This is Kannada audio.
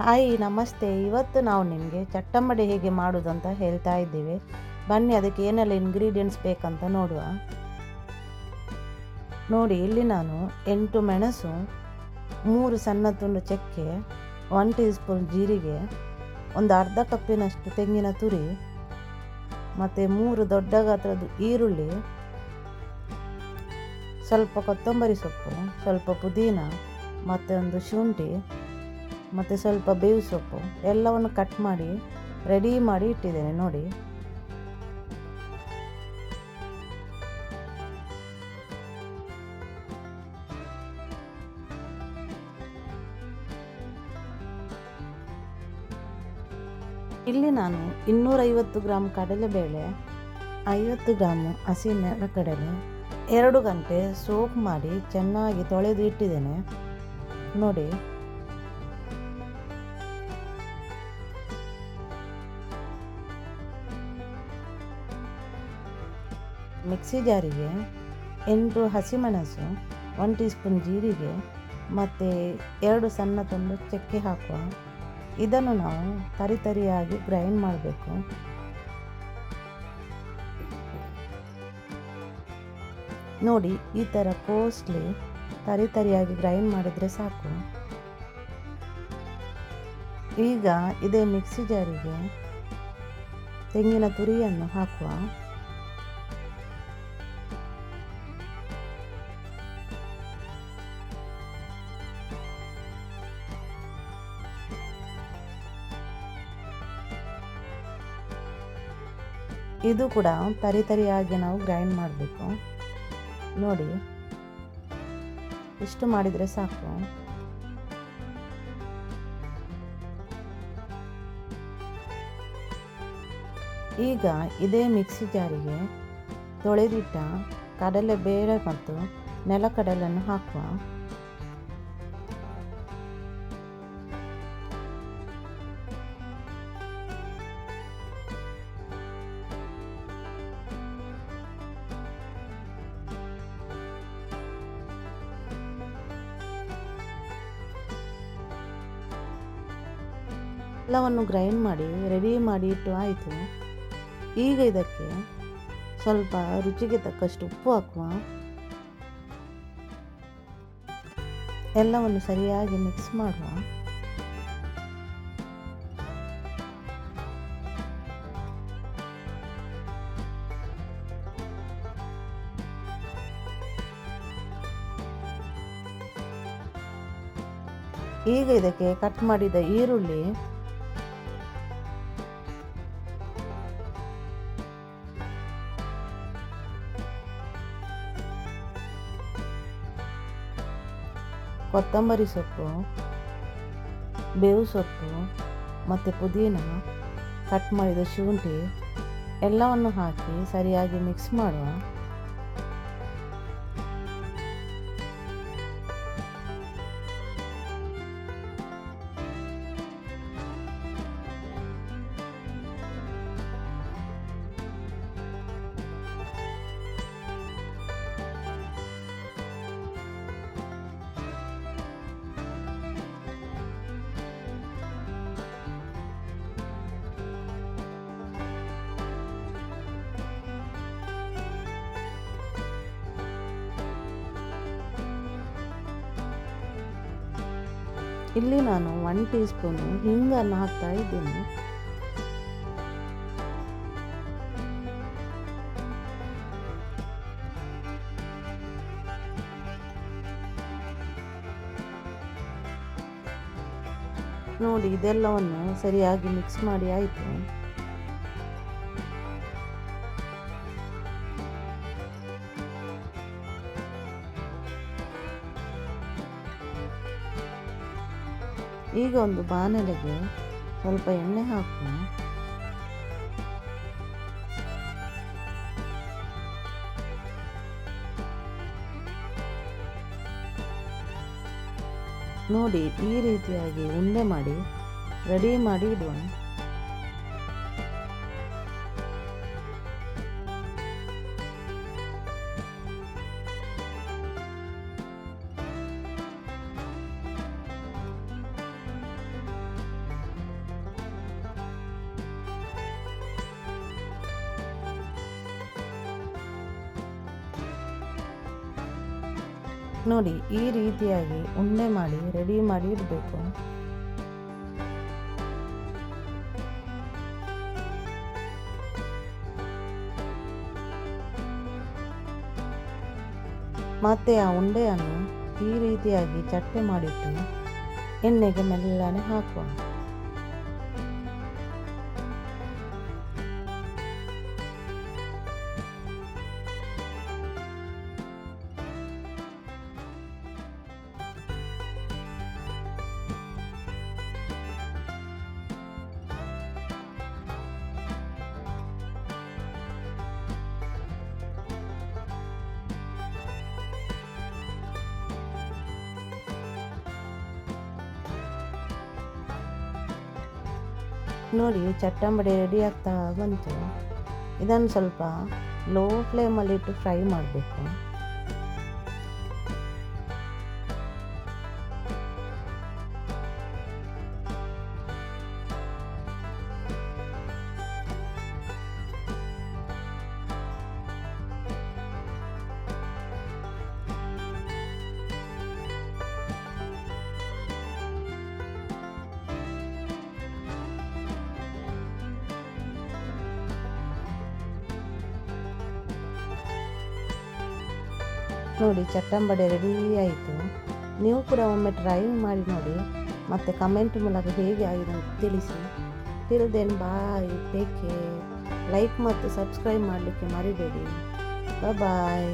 ಹಾಯ್ ನಮಸ್ತೆ. ಇವತ್ತು ನಾವು ನಿಮಗೆ ಚಟ್ಟಂಬಡೆ ಹೇಗೆ ಮಾಡೋದಂತ ಹೇಳ್ತಾ ಇದ್ದೇವೆ. ಬನ್ನಿ ಅದಕ್ಕೆ ಏನೆಲ್ಲ ಇಂಗ್ರೀಡಿಯೆಂಟ್ಸ್ ಬೇಕಂತ ನೋಡುವ. ನೋಡಿ, ಇಲ್ಲಿ ನಾನು 8 ಮೆಣಸು, 3 ಸಣ್ಣ ತುಂಡು ಚಕ್ಕೆ, 1 ಟೀ ಸ್ಪೂನ್ ಜೀರಿಗೆ, ಒಂದು ಅರ್ಧ ಕಪ್ಪಿನಷ್ಟು ತೆಂಗಿನ ತುರಿ, ಮತ್ತು 3 ದೊಡ್ಡ ಗಾತ್ರದ ಈರುಳ್ಳಿ, ಸ್ವಲ್ಪ ಕೊತ್ತಂಬರಿ ಸೊಪ್ಪು, ಸ್ವಲ್ಪ ಪುದೀನ, ಮತ್ತು ಒಂದು ಶುಂಠಿ, ಮತ್ತು ಸ್ವಲ್ಪ ಬೇವು ಸೊಪ್ಪು ಎಲ್ಲವನ್ನು ಕಟ್ ಮಾಡಿ ರೆಡಿ ಮಾಡಿ ಇಟ್ಟಿದ್ದೇನೆ. ನೋಡಿ, ಇಲ್ಲಿ ನಾನು 250 ಗ್ರಾಮ್ ಕಡಲೆಬೇಳೆ, 50 ಗ್ರಾಮು ಹಸಿ ನೆಲಗಡಲೆ, 2 ಗಂಟೆ ಸೋಪ್ ಮಾಡಿ ಚೆನ್ನಾಗಿ ತೊಳೆದು ಇಟ್ಟಿದ್ದೇನೆ. ನೋಡಿ, ಮಿಕ್ಸಿ ಜಾರಿಗೆ 8 ಹಸಿಮೆಣಸು, 1 ಟೀ ಸ್ಪೂನ್ ಜೀರಿಗೆ ಮತ್ತು 2 ಸಣ್ಣ ತುಂಡು ಚಕ್ಕೆ ಹಾಕುವ. ಇದನ್ನು ನಾವು ತರಿಯಾಗಿ ಗ್ರೈಂಡ್ ಮಾಡಬೇಕು. ನೋಡಿ, ಈ ಥರ ಕೋಸ್ಟ್ಲಿ ತರಿಯಾಗಿ ಗ್ರೈಂಡ್ ಮಾಡಿದರೆ ಸಾಕು. ಈಗ ಇದೇ ಮಿಕ್ಸಿ ಜಾರಿಗೆ ತೆಂಗಿನ ತುರಿಯನ್ನು ಹಾಕುವ. ಇದು ಕೂಡ ತರಿಯಾಗಿ ನಾವು ಗ್ರೈಂಡ್ ಮಾಡಬೇಕು. ನೋಡಿ, ಇಷ್ಟು ಮಾಡಿದರೆ ಸಾಕು. ಈಗ ಇದೇ ಮಿಕ್ಸಿ ಜಾರಿಗೆ ತೊಳೆದಿಟ್ಟ ಕಡಲೆಬೇಳೆ ಮತ್ತು ನೆಲಕಡಲೆಯನ್ನು ಹಾಕುವ. ಎಲ್ಲವನ್ನು ಗ್ರೈಂಡ್ ಮಾಡಿ ರೆಡಿ ಮಾಡಿ ಇಟ್ಟು ಆಯಿತು. ಈಗ ಇದಕ್ಕೆ ಸ್ವಲ್ಪ ರುಚಿಗೆ ತಕ್ಕಷ್ಟು ಉಪ್ಪು ಹಾಕುವ. ಎಲ್ಲವನ್ನು ಸರಿಯಾಗಿ ಮಿಕ್ಸ್ ಮಾಡುವ. ಈಗ ಇದಕ್ಕೆ ಕಟ್ ಮಾಡಿದ ಈರುಳ್ಳಿ, ಕೊತ್ತಂಬರಿ ಸೊಪ್ಪು, ಬೇವು ಸೊಪ್ಪು ಮತ್ತು ಪುದೀನ, ಕಟ್ ಮಾಡಿದ ಶುಂಠಿ ಎಲ್ಲವನ್ನು ಹಾಕಿ ಸರಿಯಾಗಿ ಮಿಕ್ಸ್ ಮಾಡುವ. ಇಲ್ಲಿ ನಾನು 1 ಟೀ ಸ್ಪೂನು ಹಿಂಗನ್ನು ಹಾಕ್ತಾ ಇದ್ದೇನೆ. ನೋಡಿ, ಇದೆಲ್ಲವನ್ನು ಸರಿಯಾಗಿ ಮಿಕ್ಸ್ ಮಾಡಿ ಆಯಿತು. ಈಗ ಒಂದು ಬಾಣಲೆಗೆ ಸ್ವಲ್ಪ ಎಣ್ಣೆ ಹಾಕುವ. ನೋಡಿ, ಈ ರೀತಿಯಾಗಿ ಉಂಡೆ ಮಾಡಿ ರೆಡಿ ಮಾಡಿ ಇಡುವ. ನೋಡಿ, ಈ ರೀತಿಯಾಗಿ ಉಂಡೆ ಮಾಡಿ ರೆಡಿ ಮಾಡಿ ಇಡಬೇಕು. ಮತ್ತು ಆ ಉಂಡೆಯನ್ನು ಈ ರೀತಿಯಾಗಿ ಚಟ್ಟೆ ಮಾಡಿಟ್ಟು ಎಣ್ಣೆಗೆ ಮೆಲ್ಲನೆ ಹಾಕುವ. ನೋಡಿ, ಚಟ್ಟಂಬಡೆ ರೆಡಿ ಆಗ್ತಾ ಬಂತು. ಇದನ್ನು ಸ್ವಲ್ಪ ಲೋ ಫ್ಲೇಮಲ್ಲಿಟ್ಟು ಫ್ರೈ ಮಾಡಬೇಕು. ನೋಡಿ, ಚಟ್ಟಂಬಡೆ ರೆಡಿ ಆಯಿತು. ನೀವು ಕೂಡ ಒಮ್ಮೆ ಟ್ರೈ ಮಾಡಿ ನೋಡಿ, ಮತ್ತು ಕಮೆಂಟ್ ಮೂಲಕ ಹೇಗೆ ಆಗಿದೆ ಅಂತ ತಿಳಿಸಿ. Till then bye, take care. Like ಮತ್ತು ಸಬ್ಸ್ಕ್ರೈಬ್ ಮಾಡಲಿಕ್ಕೆ ಮರಿಬೇಡಿ. ಬಾಯ್.